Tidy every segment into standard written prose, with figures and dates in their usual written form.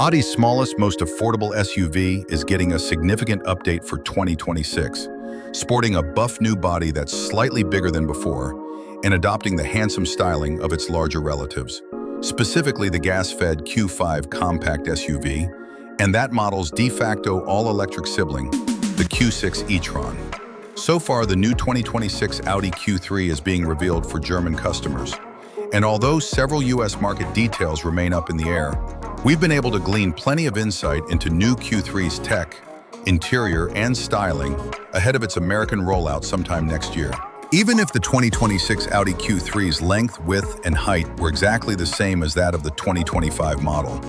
Audi's smallest, most affordable SUV is getting a significant update for 2026, sporting a buff new body that's slightly bigger than before and adopting the handsome styling of its larger relatives, specifically the gas-fed Q5 compact SUV and that model's de facto all-electric sibling, the Q6 e-tron. So far, the new 2026 Audi Q3 is being revealed for German customers. And although several US market details remain up in the air, we've been able to glean plenty of insight into new Q3's tech, interior, and styling ahead of its American rollout sometime next year. Even if the 2026 Audi Q3's length, width, and height were exactly the same as that of the 2025 model,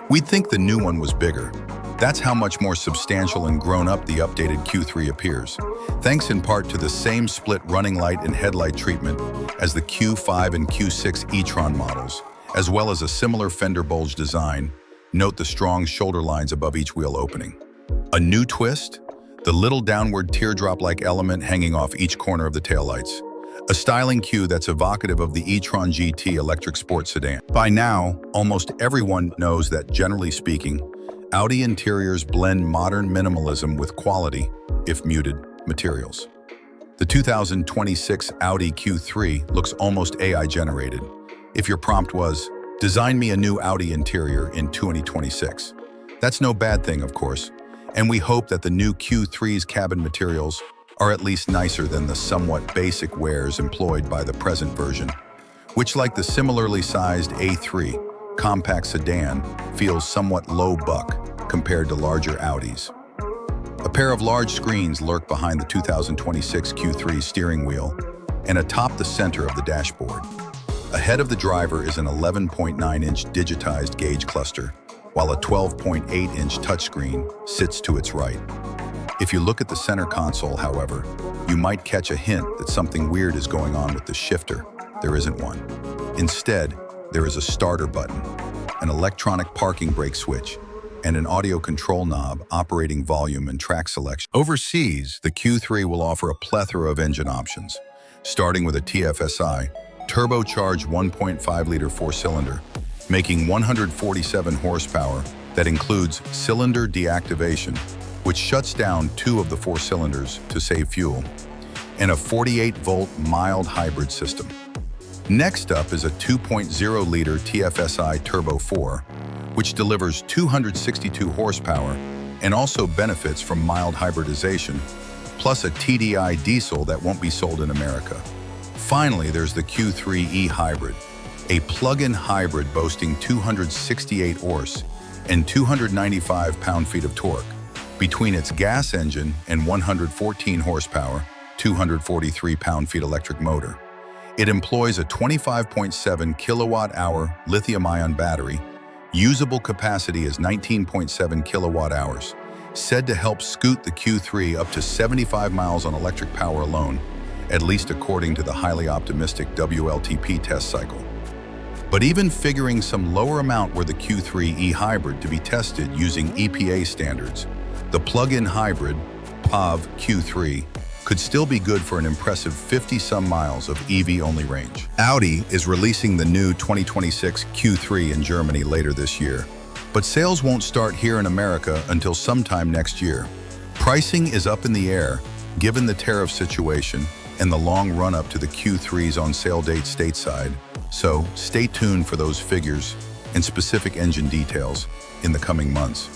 we'd think the new one was bigger. That's how much more substantial and grown-up the updated Q3 appears, thanks in part to the same split running light and headlight treatment as the Q5 and Q6 e-tron models, as well as a similar fender bulge design. Note the strong shoulder lines above each wheel opening. A new twist? The little downward teardrop-like element hanging off each corner of the taillights. A styling cue that's evocative of the e-tron GT electric sports sedan. By now, almost everyone knows that, generally speaking, Audi interiors blend modern minimalism with quality, if muted, materials. The 2026 Audi Q3 looks almost AI-generated. If your prompt was, "Design me a new Audi interior in 2026. That's no bad thing, of course, and we hope that the new Q3's cabin materials are at least nicer than the somewhat basic wares employed by the present version, which, like the similarly sized A3 compact sedan, feels somewhat low buck compared to larger Audis. A pair of large screens lurk behind the 2026 Q3 steering wheel and atop the center of the dashboard. Ahead of the driver is an 11.9-inch digitized gauge cluster, while a 12.8-inch touchscreen sits to its right. If you look at the center console, however, you might catch a hint that something weird is going on with the shifter. There isn't one. Instead, there is a starter button, an electronic parking brake switch, and an audio control knob operating volume and track selection. Overseas, the Q3 will offer a plethora of engine options, starting with a TFSI, turbocharged 1.5-liter four-cylinder, making 147 horsepower that includes cylinder deactivation, which shuts down 2 of the 4 cylinders to save fuel, and a 48-volt mild hybrid system. Next up is a 2.0-liter TFSI Turbo 4, which delivers 262 horsepower and also benefits from mild hybridization, plus a TDI diesel that won't be sold in America. Finally, there's the Q3 e-Hybrid, a plug-in hybrid boasting 268 horse and 295 pound-feet of torque between its gas engine and 114 horsepower, 243 pound-feet electric motor. It employs a 25.7 kilowatt-hour lithium-ion battery. Usable capacity is 19.7 kilowatt-hours, said to help scoot the Q3 up to 75 miles on electric power alone, at least according to the highly optimistic WLTP test cycle. But even figuring some lower amount were the Q3 e-Hybrid to be tested using EPA standards, the plug-in hybrid, PAV Q3, could still be good for an impressive 50-some miles of EV-only range. Audi is releasing the new 2026 Q3 in Germany later this year, but sales won't start here in America until sometime next year. Pricing is up in the air, given the tariff situation and the long run-up to the Q3's on-sale date stateside, so stay tuned for those figures and specific engine details in the coming months.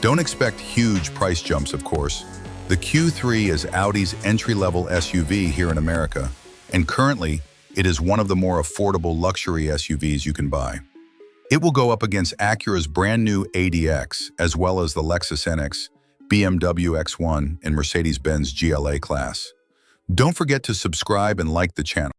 Don't expect huge price jumps, of course. The Q3 is Audi's entry-level SUV here in America, and currently, it is one of the more affordable luxury SUVs you can buy. It will go up against Acura's brand new ADX, as well as the Lexus NX, BMW X1, and Mercedes-Benz GLA class. Don't forget to subscribe and like the channel.